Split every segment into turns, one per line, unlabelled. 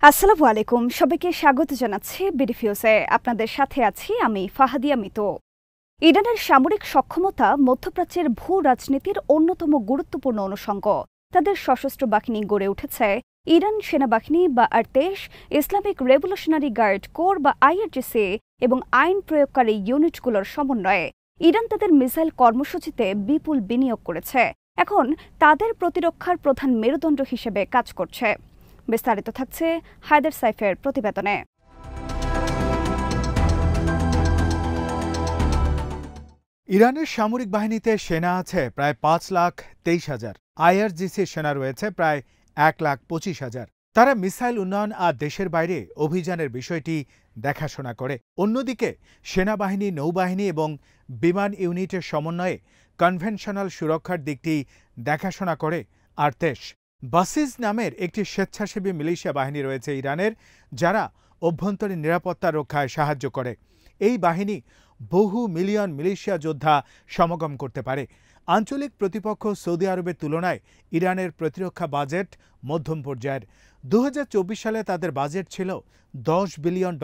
আসসালামু আলাইকুম, সবাইকে স্বাগত জানাচ্ছি বিডিফিউজে। আপনাদের সাথে আছি আমি ফাহাদিয়া মিতু। ইরানের সামরিক সক্ষমতা মধ্যপ্রাচ্যের ভূ রাজনীতির অন্যতম গুরুত্বপূর্ণ অনুষঙ্গ। তাদের সশস্ত্র বাহিনী গড়ে উঠেছে ইরান সেনাবাহিনী বা আর্তেশ, ইসলামিক রেভলিউশনারি গার্ড কোর বা আইআরজিসি এবং আইন প্রয়োগকারী ইউনিটগুলোর সমন্বয়ে ইরান তাদের মিসাইল কর্মসূচিতে বিপুল বিনিয়োগ করেছে। এখন তাদের প্রতিরক্ষার প্রধান মেরুদণ্ড হিসেবে কাজ করছে। বিস্তারিত থাকছে হায়দার সাইফের প্রতিবেদনে।
ইরানের সামরিক বাহিনীতে সেনা আছে প্রায় 5,23,000। আইআরজিসির সেনা রয়েছে প্রায় 1,25,000। তারা মিসাইল উন্নয়ন আর দেশের বাইরে অভিযানের বিষয়টি দেখাশোনা করে। অন্যদিকে সেনাবাহিনী, নৌবাহিনী এবং বিমান ইউনিটের সমন্বয়ে কনভেনশনাল সুরক্ষার দিকটি দেখাশোনা করে আর্তেশ। বাসিজ নামের একটি স্বেচ্ছাসেবী মিলিশিয়া বাহিনী রয়েছে ইরানের, যারা অভ্যন্তরীণ নিরাপত্তা রক্ষায় সাহায্য করে। এই বাহিনী বহু মিলিয়ন মিলিশিয়া যোদ্ধা সমাগম করতে পারে। আঞ্চলিক প্রতিপক্ষ সৌদি আরবের তুলনায় ইরানের প্রতিরক্ষা বাজেট মধ্যম পর্যায়ের। 2024 সালে তাদের বাজেট ছিল $10 বিলিয়ন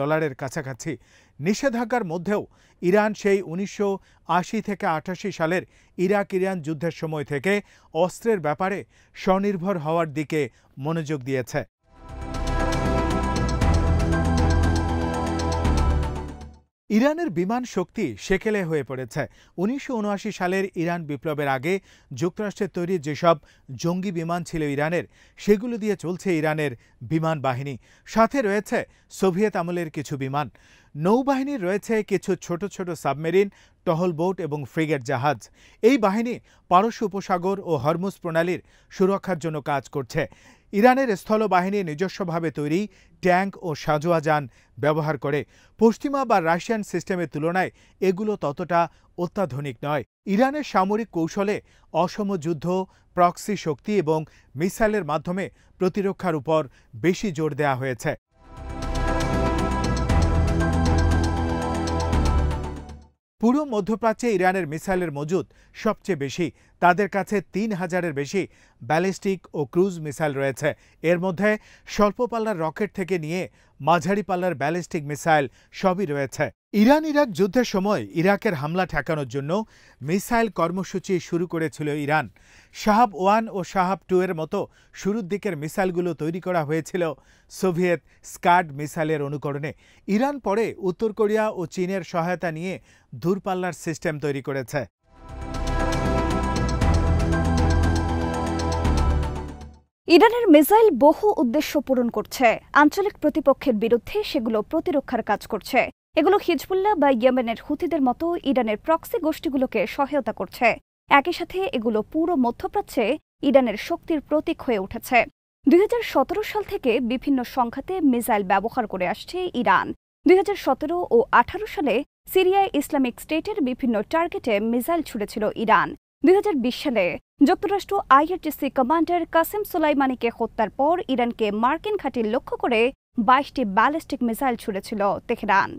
কাছাকাছি। নিষেধাজ্ঞার মধ্যেও ইরান সেই 1980 থেকে 88 সালের ইরাক ইরান যুদ্ধের সময় থেকে অস্ত্রের ব্যাপারে স্বনির্ভর হওয়ার দিকে মনোযোগ দিয়েছে। ইরানের বিমান শক্তি সেকেলে হয়ে পড়েছে। 1979 সালের ইরান বিপ্লবের আগে যুক্তরাষ্ট্রের তৈরি যেসব জঙ্গি বিমান ছিল ইরানের, সেগুলো দিয়ে চলছে ইরানের বিমান বাহিনী। সাথে রয়েছে সোভিয়েত আমলের কিছু বিমান। নৌবাহিনীর রয়েছে কিছু ছোট ছোট সাবমেরিন, টহল বোট এবং ফ্রিগেট জাহাজ। এই বাহিনী পারস্য উপসাগর ও হরমুজ প্রণালীর সুরক্ষার জন্য কাজ করছে। ইরানের স্থলবাহিনী নিজস্বভাবে তৈরি ট্যাঙ্ক ও সাঁজোয়া যান ব্যবহার করে। পশ্চিমা বা রাশিয়ান সিস্টেমের তুলনায় এগুলো ততটা অত্যাধুনিক নয়। ইরানের সামরিক কৌশলে অসম যুদ্ধ, প্রক্সি শক্তি এবং মিসাইলের মাধ্যমে প্রতিরক্ষার উপর বেশি জোর দেওয়া হয়েছে। পুরো মধ্যপ্রাচ্যে ইরানের মিসাইলের মজুদ সবচেয়ে বেশি। তাদের কাছে 3,000-এর বেশি ব্যালিস্টিক ও ক্রুজ মিসাইল রয়েছে। এর মধ্যে স্বল্প পাল্লার রকেট থেকে নিয়ে মাঝারি পাল্লার ব্যালিস্টিক মিসাইল সবই রয়েছে। ইরান ইরাক যুদ্ধের সময় ইরাকের হামলা ঠেকানোর জন্য মিসাইল কর্মসূচি শুরু করেছিল ইরান। শাহাব 1 ও শাহাব 2 এর মতো শুরুর দিকের মিসাইলগুলো তৈরি করা হয়েছিল সোভিয়েত স্কাড মিসাইলের অনুকরণে। ইরান পরে উত্তর কোরিয়া ও চীনের সহায়তা নিয়ে দূরপাল্লার সিস্টেম তৈরি করেছে।
ইরানের মিসাইল বহু উদ্দেশ্য পূরণ করছে। আঞ্চলিক প্রতিপক্ষের বিরুদ্ধে সেগুলো প্রতিরক্ষার কাজ করছে। এগুলো হিজবুল্লাহ বা ইয়েমেনের হুথিদের মতো ইরানের প্রক্সি গোষ্ঠীগুলোকে সহায়তা করছে। একই সাথে এগুলো পুরো মধ্যপ্রাচ্যে ইরানের শক্তির প্রতীক হয়ে উঠেছে। 2017 সাল থেকে বিভিন্ন সংঘাতে মিসাইল ব্যবহার করে আসছে ইরান। 2017 ও 18 সালে সিরিয়ায় ইসলামিক স্টেটের বিভিন্ন টার্গেটে মিসাইল ছুড়েছিল ইরান। 2020 সালে যুক্তরাষ্ট্র আইআরজিসি কমান্ডার কাসেম সোলাইমানিকে হত্যার পর ইরানকে মার্কিন ঘাঁটি লক্ষ্য করে 22টি ব্যালিস্টিক মিসাইল ছুড়েছিল তেহরান।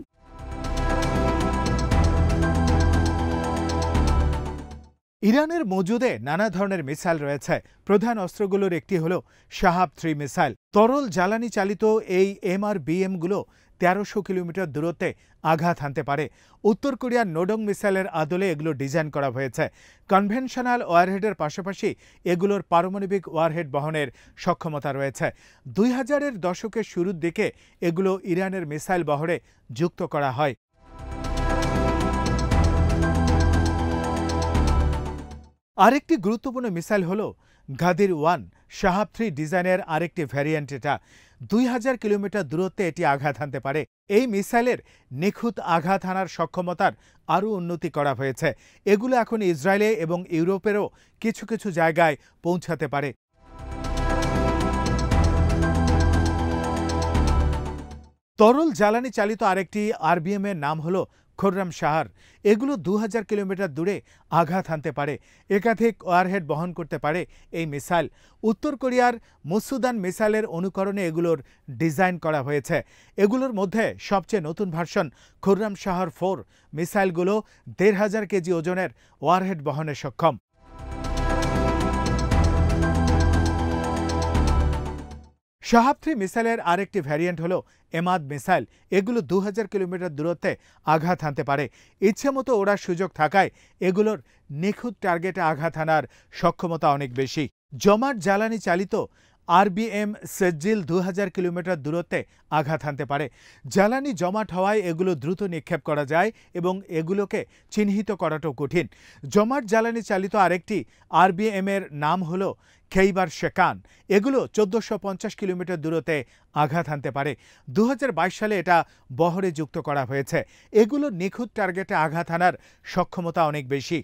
ইরানের মজুদে নানা ধরনের মিসাইল রয়েছে। প্রধান অস্ত্রগুলোর একটি হল শাহাব 3 মিসাইল। তরল জ্বালানি চালিত এই MRBM-গুলো 1300 কিলোমিটার দূরত্বে আঘাত হানতে পারে। উত্তর কোরিয়ার নোডং মিসাইলের আদলে এগুলো ডিজাইন করা হয়েছে। কনভেনশনাল ওয়ারহেডের পাশাপাশি এগুলোর পারমাণবিক ওয়ারহেড বহনের সক্ষমতা রয়েছে। 2000-এর দশকের শুরুর দিকে এগুলো ইরানের মিসাইল বহরে যুক্ত করা হয়। আরেকটি গুরুত্বপূর্ণ মিসাইল হল গাদির 1 শাহাব 3 ডিজাইনের আরেকটি ভ্যারিয়েন্ট। এটা 2000 কিলোমিটার দূরত্বে এটি আঘাত হানতে পারে। এই মিসাইলের নিখুঁত আঘাত হানার সক্ষমতার আরও উন্নতি করা হয়েছে। এগুলো এখন ইসরায়েলে এবং ইউরোপেরও কিছু কিছু জায়গায় পৌঁছাতে পারে। তরল জ্বালানি চালিত আরেকটি RBM এর নাম হল খুররাম শাহর। এগুলো 2000 কিলোমিটার দূরে আঘাত হানতে পারে। একাধিক ওয়ারহেড বহন করতে পারে এই মিসাইল। উত্তর কোরিয়ার মুসুদান মিসাইলের অনুকরণে এগুলোর ডিজাইন করা হয়েছে। এগুলোর মধ্যে সবচেয়ে নতুন ভার্সন খুররাম শাহর 4 মিসাইলগুলো 1500 কেজি ওজনের ওয়ারহেড বহনে সক্ষম। শাহাব-3 মিসাইলের আরেকটি ভ্যারিয়েন্ট হলো এমাদ মিসাইল। এগুলো 2000 কিলোমিটার দূরত্বে আঘাত হানতে পারে। ইচ্ছেমতো ওড়ার সুযোগ থাকায় এগুলোর নিখুঁত টার্গেটে আঘাত হানার সক্ষমতা অনেক বেশি। জমাট জ্বালানি চালিত আরবিএম সেজ্জিল 2000 কিলোমিটার দূরত্বে আঘাত হানতে পারে। জ্বালানি জমাট হওয়ায় এগুলো দ্রুত নিক্ষেপ করা যায় এবং এগুলোকে চিহ্নিত করাটাও কঠিন। জমাট জ্বালানি চালিত আরেকটি আরবিএম এর নাম হলো খেইবার শেকান। এগুলো 1450 কিলোমিটার দূরত্বে আঘাত হানতে পারে। 2022 সালে এটা বহরে যুক্ত করা হয়েছে। এগুলো নিখুঁত টার্গেটে আঘাত হানার সক্ষমতা অনেক বেশি।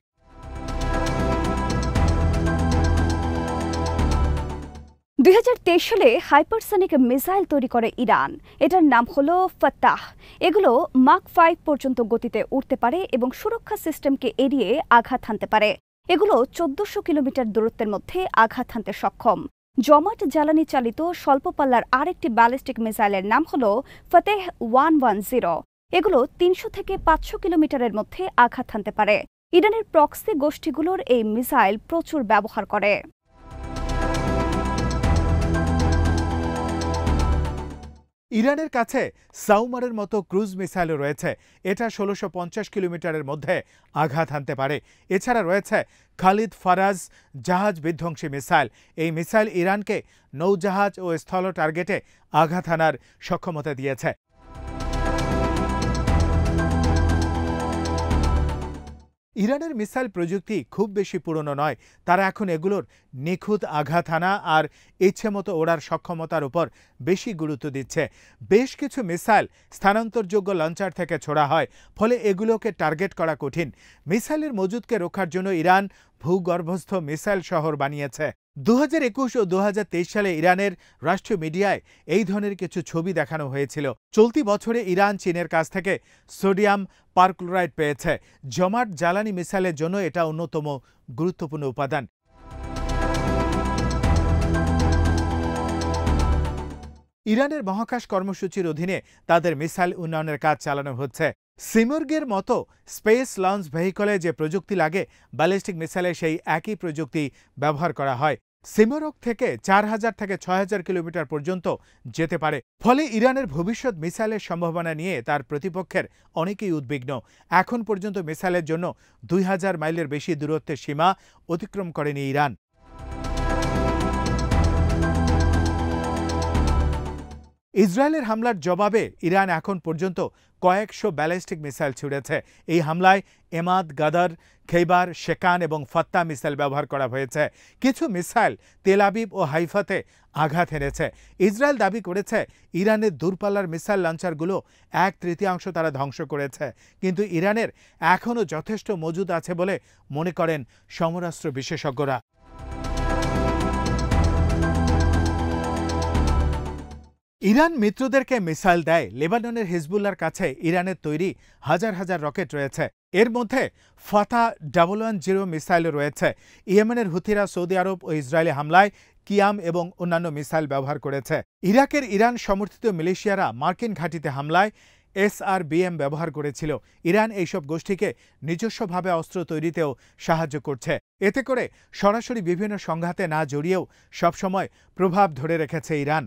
2023 সালে হাইপারসনিক মিসাইল তৈরি করে ইরান। এটার নাম হলো ফাত্তাহ। এগুলো মাক 5 পর্যন্ত গতিতে উড়তে পারে এবং সুরক্ষা সিস্টেমকে এড়িয়ে আঘাত হানতে পারে। এগুলো 1400 কিলোমিটার দূরত্বের মধ্যে আঘাত হানতে সক্ষম। জমাট জ্বালানি চালিত স্বল্প পাল্লার আরেকটি ব্যালিস্টিক মিসাইলের নাম হলো ফতেহ 110। এগুলো 300 থেকে 500 কিলোমিটারের মধ্যে আঘাত হানতে পারে। ইরানের প্রক্সি গোষ্ঠীগুলোর এই মিসাইল প্রচুর ব্যবহার করে।
ইরানের কাছে সাউমারের মতো ক্রুজ মিসাইলও রয়েছে। এটা 1650 কিলোমিটারের মধ্যে আঘাত হানতে পারে। এছাড়া রয়েছে খালিদ ফারাজ জাহাজ বিধ্বংসী মিসাইল। এই মিসাইল ইরানকে নৌজাহাজ ও স্থল টার্গেটে আঘাত হানার সক্ষমতা দিয়েছে। ইরানের মিসাইল প্রযুক্তি খুব বেশি পুরনো নয়। তারা এখন এগুলোর নিখুঁত আঘাত হানা আর ইচ্ছেমতো ওড়ার সক্ষমতার উপর বেশি গুরুত্ব দিচ্ছে। বেশ কিছু মিসাইল স্থানান্তরযোগ্য লঞ্চার থেকে ছোড়া হয়, ফলে এগুলোকে টার্গেট করা কঠিন। মিসাইলের মজুদকে রক্ষার জন্য ইরান ভূগর্ভস্থ মিসাইল শহর বানিয়েছে। 2021 ও 2023 সালে ইরানের রাষ্ট্রীয় মিডিয়ায় এই ধরনের কিছু ছবি দেখানো হয়েছিল। চলতি বছরে ইরান চীনের কাছ থেকে সোডিয়াম পারক্লোরাইড পেয়েছে। জমাট জ্বালানি মিসাইলের জন্য এটা অন্যতম গুরুত্বপূর্ণ উপাদান। ইরানের মহাকাশ কর্মসূচির অধীনে তাদের মিসাইল উন্নয়নের কাজ চালানো হচ্ছে। সিমর্গের মতো স্পেস লঞ্চ ভেহিকলে যে প্রযুক্তি লাগে, ব্যালিস্টিক মিসাইলে সেই একই প্রযুক্তি ব্যবহার করা হয়। সিমরক থেকে 4000 থেকে 6000 কিলোমিটার পর্যন্ত যেতে পারে। ফলে ইরানের ভবিষ্যৎ মিসাইলের সম্ভাবনা নিয়ে তার প্রতিপক্ষের অনেকেই উদ্বিগ্ন। এখন পর্যন্ত মিসাইলের জন্য 2000 মাইলের বেশি দূরত্বের সীমা অতিক্রম করেনি ইরান। ইসরায়েলের হামলার জবাবে ইরান এখন পর্যন্ত কয়েকশো ব্যালিস্টিক মিসাইল ছুড়েছে। এই হামলায় এমাদ, গাদার, খেইবার, শেকান এবং ফাত্তা মিসাইল ব্যবহার করা হয়েছে। কিছু মিসাইল তেল আবিব ও হাইফাতে আঘাত এনেছে। ইসরায়েল দাবি করেছে ইরানের দূরপাল্লার মিসাইল লঞ্চারগুলো 1/3 তারা ধ্বংস করেছে। কিন্তু ইরানের এখনও যথেষ্ট মজুদ আছে বলে মনে করেন সমরাস্ত্র বিশেষজ্ঞরা। ইরান মিত্রদেরকে মিসাইল দেয়। লেবাননের হিজবুল্লাহর কাছে ইরানের তৈরি হাজার হাজার রকেট রয়েছে। এর মধ্যে ফাতা 110 মিসাইলও রয়েছে। ইয়েমেনের হুথিরা সৌদি আরব ও ইসরায়েলি হামলায় কিয়াম এবং অন্যান্য মিসাইল ব্যবহার করেছে। ইরাকের ইরান সমর্থিত মিলিশিয়ারা মার্কিন ঘাঁটিতে হামলায় SRBM ব্যবহার করেছিল। ইরান এইসব গোষ্ঠীকে নিজস্বভাবে অস্ত্র তৈরিতেও সাহায্য করছে। এতে করে সরাসরি বিভিন্ন সংঘাতে না জড়িয়েও সবসময় প্রভাব ধরে রেখেছে ইরান।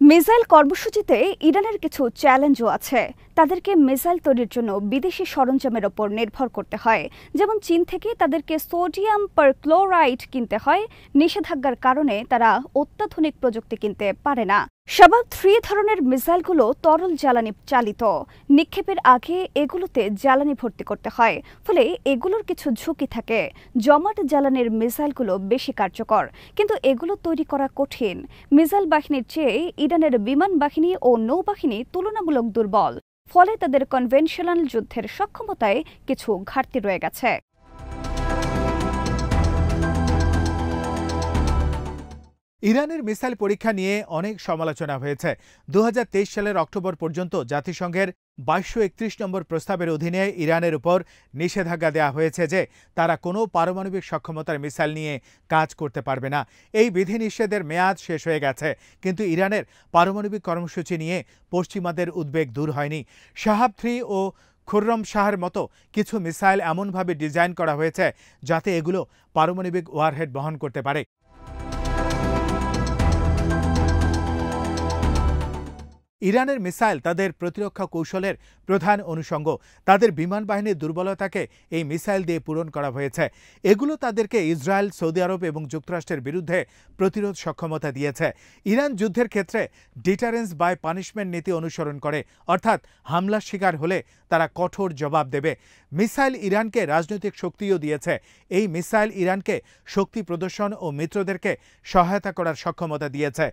মিসাইল কর্মসূচিতে ইরানের কিছু চ্যালেঞ্জও আছে। তাদেরকে মিসাইল তৈরির জন্য বিদেশি সরঞ্জামের ওপর নির্ভর করতে হয়। যেমন চীন থেকে তাদেরকে সোডিয়াম পারক্লোরাইড কিনতে হয়। নিষেধাজ্ঞার কারণে তারা অত্যাধুনিক প্রযুক্তি কিনতে পারে না। শাহাব-3 ধরনের মিসাইলগুলো তরল জ্বালানি চালিত। নিক্ষেপের আগে এগুলোতে জ্বালানি ভর্তি করতে হয়, ফলে এগুলোর কিছু ঝুঁকি থাকে। জমাট জ্বালানির মিসাইলগুলো বেশি কার্যকর, কিন্তু এগুলো তৈরি করা কঠিন। মিসাইল বাহিনীর চেয়ে ইরানের বিমান বাহিনী ও নৌবাহিনী তুলনামূলক দুর্বল, ফলে তাদের কনভেনশনাল যুদ্ধের সক্ষমতায় কিছু ঘাটতি রয়ে গেছে।
ইরানের মিসাইল পরীক্ষা নিয়ে অনেক সমালোচনা হয়েছে। 2023 সালের অক্টোবর পর্যন্ত জাতিসংঘের 2231 নম্বর প্রস্তাবের অধীনে ইরানের উপর নিষেধাজ্ঞা দেওয়া হয়েছে যে তারা কোনো পারমাণবিক সক্ষমতার মিসাইল নিয়ে কাজ করতে পারবে না। এই বিধিনিষেধের মেয়াদ শেষ হয়ে গেছে, কিন্তু ইরানের পারমাণবিক কর্মসূচি নিয়ে পশ্চিমাদের উদ্বেগ দূর হয়নি। শাহাব-3 ও খুররম শাহের মতো কিছু মিসাইল এমনভাবে ডিজাইন করা হয়েছে যাতে এগুলো পারমাণবিক ওয়ারহেড বহন করতে পারে। ইরানের মিসাইল তাদের প্রতিরক্ষা কৌশলের প্রধান অনুষঙ্গ। তাদের বিমান বাহিনীর দুর্বলতাকে এই মিসাইল দিয়ে পূরণ করা হয়েছে। এগুলো তাদেরকে ইসরায়েল, সৌদি আরব এবং যুক্তরাষ্ট্রের বিরুদ্ধে প্রতিরোধ সক্ষমতা দিয়েছে। ইরান যুদ্ধের ক্ষেত্রে ডিটারেন্স বাই পানিশমেন্ট নীতি অনুসরণ করে, অর্থাৎ হামলার শিকার হলে তারা কঠোর জবাব দেবে। মিসাইল ইরানকে রাজনৈতিক শক্তিও দিয়েছে। এই মিসাইল ইরানকে শক্তি প্রদর্শন ও মিত্রদেরকে সহায়তা করার সক্ষমতা দিয়েছে।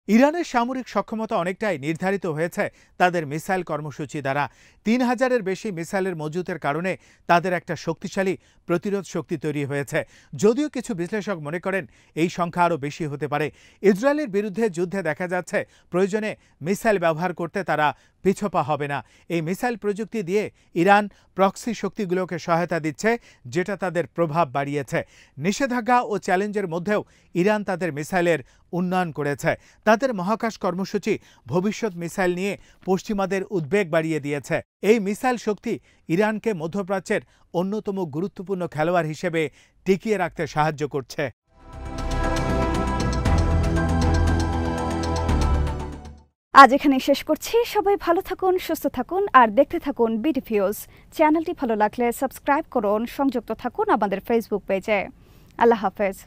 ইরানের সামরিক সক্ষমতা অনেকটাই নির্ধারিত হয়েছে তাদের মিসাইল কর্মসূচি দ্বারা। ৩,০০০-এর বেশি মিসাইলের মজুতের কারণে তাদের একটা শক্তিশালী প্রতিরোধ শক্তি তৈরি হয়েছে। যদিও কিছু বিশ্লেষক মনে করেন এই সংখ্যা আরও বেশি হতে পারে। ইসরায়েলের বিরুদ্ধে যুদ্ধে দেখা যাচ্ছে প্রয়োজনে মিসাইল ব্যবহার করতে তারা পিছপা হবে না। এই মিসাইল প্রযুক্তি দিয়ে ইরান প্রক্সি শক্তিগুলোকে সহায়তা দিচ্ছে, যেটা তাদের প্রভাব বাড়িয়েছে। নিষেধাজ্ঞা ও চ্যালেঞ্জের মধ্যেও ইরান তাদের মিসাইলের উন্নয়ন করেছে। তাদের মহাকাশ কর্মসূচি ভবিষ্যৎ মিসাইল নিয়ে পশ্চিমাদের উদ্বেগ বাড়িয়ে দিয়েছে। এই মিসাইল শক্তি ইরানকে মধ্যপ্রাচ্যের অন্যতম গুরুত্বপূর্ণ খেলোয়াড় হিসেবে টিকিয়ে রাখতে সাহায্য করছে।
আজ এখানে শেষ করছি। সবাই ভালো থাকুন, সুস্থ থাকুন আর দেখতে থাকুন বিডিভিউজ। চ্যানেলটি ভালো লাগলে সাবস্ক্রাইব করুন, সংযুক্ত থাকুন আমাদের ফেসবুক পেজে। আল্লাহ হাফেজ।